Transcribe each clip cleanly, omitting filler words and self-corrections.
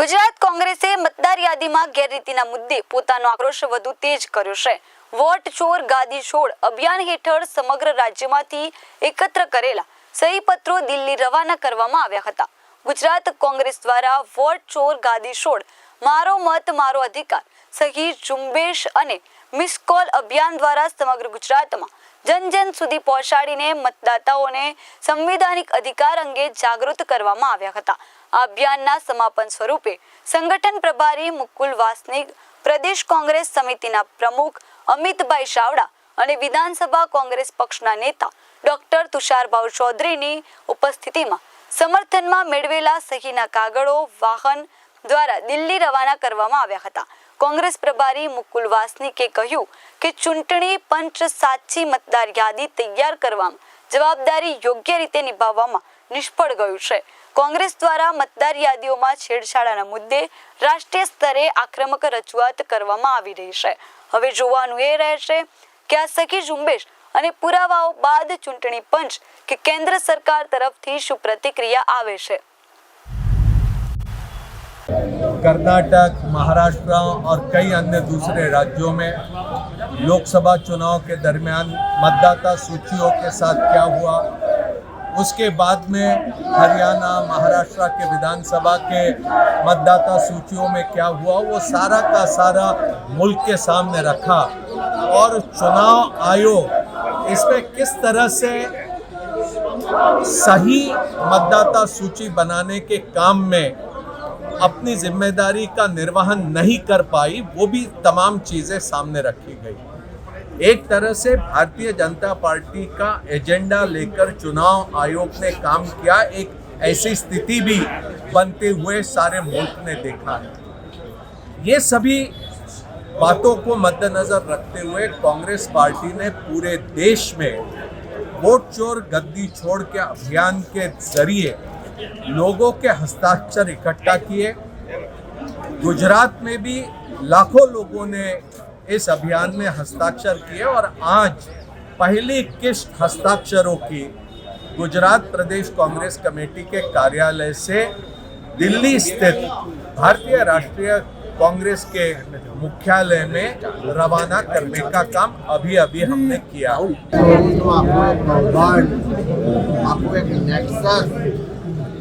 ગુજરાત કોંગ્રેસે મતદાર યાદીમાં ગેરરીતિના મુદ્દે પોતાનો આક્રોશ વધુ તેજ કર્યો છે। વોટ ચોર ગાદી છોડ અભિયાન હેઠળ સમગ્ર રાજ્યમાંથી એકત્ર કરેલા સહી પત્રો દિલ્હી રવાના કરવામાં આવ્યા હતા। ગુજરાત કોંગ્રેસ દ્વારા વોટ ચોર ગાદી છોડ મારો મત મારો અધિકાર સહી ઝુંબેશ અને મિસ કોલ અભિયાન દ્વારા સમગ્ર ગુજરાતમાં જન જન સુધી પહોંચાડીને મતદાતાઓને સંવિધાનિક અધિકાર અંગે જાગૃત કરવામાં આવ્યા હતા। આ અભિયાનના સમાપન સ્વરૂપે સંગઠન પ્રભારી મુકુલ વાસનિક, પ્રદેશ કોંગ્રેસ સમિતિના પ્રમુખ અમિતભાઈ ચાવડા અને વિધાનસભા કોંગ્રેસ પક્ષના નેતા ડોક્ટર તુષારભાઉ ચૌધરીની ઉપસ્થિતિમાં સમર્થનમાં મેળવેલા સહીના કાગળો વાહન દ્વારા દિલ્હી રવાના કરવામાં આવ્યા હતા। કોંગ્રેસ પ્રભારી મુકુલ વાસનિકે કહ્યું કે ચૂંટણી પંચ સાચી મતદાર યાદી તૈયાર કરવામાં જવાબદારી યોગ્ય રીતે નિભાવવામાં નિષ્ફળ ગયું છે। કોંગ્રેસ દ્વારા મતદાર યાદીઓમાં છેડછાડના મુદ્દે રાષ્ટ્રીય સ્તરે આક્રમક રજૂઆત કરવામાં આવી રહી છે। હવે જોવાનું એ રહેશે કે આ સખી ઝુંબેશ અને પુરાવાઓ બાદ ચૂંટણી પંચ કે કેન્દ્ર સરકાર તરફથી શું પ્રતિક્રિયા આવે છે। कर्नाटक, महाराष्ट्र और कई अन्य दूसरे राज्यों में लोकसभा चुनाव के दरमियान मतदाता सूचियों के साथ क्या हुआ, उसके बाद में हरियाणा, महाराष्ट्र के विधानसभा के मतदाता सूचियों में क्या हुआ, वो सारा का सारा मुल्क के सामने रखा और चुनाव आयोग इसमें किस तरह से सही मतदाता सूची बनाने के काम में अपनी जिम्मेदारी का निर्वहन नहीं कर पाई, वो भी तमाम चीज़ें सामने रखी गई। एक तरह से भारतीय जनता पार्टी का एजेंडा लेकर चुनाव आयोग ने काम किया, एक ऐसी स्थिति भी बनते हुए सारे मुल्क ने देखा है। ये सभी बातों को मद्देनजर रखते हुए कांग्रेस पार्टी ने पूरे देश में वोट चोर गद्दी छोड़ के अभियान के जरिए लोगों के हस्ताक्षर इकट्ठा किए। गुजरात में भी लाखों लोगों ने इस अभियान में हस्ताक्षर किए और आज पहली किश्त हस्ताक्षरों की गुजरात प्रदेश कांग्रेस कमेटी के कार्यालय से दिल्ली स्थित भारतीय राष्ट्रीय कांग्रेस के मुख्यालय में रवाना करने का काम अभी हमने किया।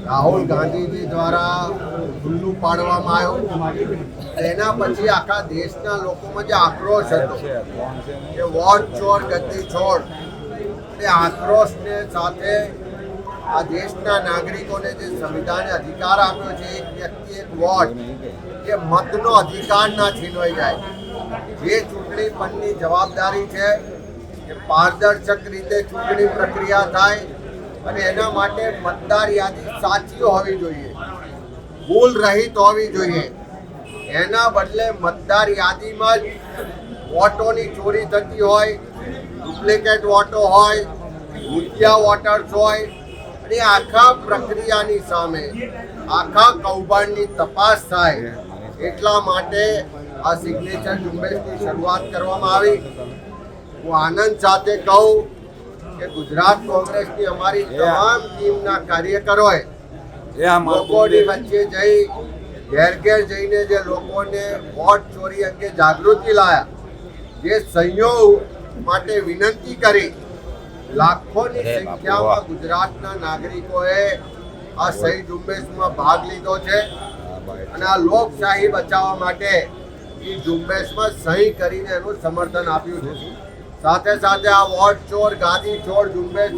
રાહુલ ગાંધીજી દ્વારા ખુલ્લું પાડવામાં આવ્યું, તેના પછી આખા દેશના લોકોમાં જે આક્રોશ હતો કે વોટ ચોર ગદ્દી છોડ, તે આક્રોશને સાથે આ દેશના નાગરિકોને જે સંવિધાને અધિકાર આપ્યો છે, એક વ્યક્તિ એક વોટ, એ મતનો અધિકાર ના છીનવાઈ જાય। જે ચૂંટણી પંચની જવાબદારી છે કે પારદર્શક રીતે ચૂંટણી પ્રક્રિયા થાય અને એના માટે મતદાર યાદી સાચી હોવી જોઈએ, ભૂલ રહિત હોવી જોઈએ। એના બદલે મતદાર યાદીમાં જ વોટોની ચોરી થતી હોય, ડુપ્લિકેટ વોટો હોય, ભૂતિયા વોટર્સ હોય, અને આખા પ્રક્રિયાની સામે આખા કૌભાંડની તપાસ થાય, એટલા માટે આ સિગ્નેચર ઝુંબેશની શરૂઆત કરવામાં આવી। હું આનંદ સાથે કહું કે ગુજરાત કોંગ્રેસની અમારી તમામ ટીમના કાર્યકરોએ લોકોની વચ્ચે જઈ ઘેર ઘેર જઈને જે લોકોને વોટ ચોરી અંગે જાગૃતિ લાયા, જે સહીઓ માટે વિનંતી કરી, લાખોની સંખ્યામાં ગુજરાતના નાગરિકોએ આ સહી ઝુંબેશમાં ભાગ લીધો છે અને આ લોકશાહી બચાવવા માટે એ ઝુંબેશમાં સહી કરીને એનું સમર્થન આપ્યું છે। સાથે સાથે આ વોટ ચોર ગાદી છોડ ઝુંબેશ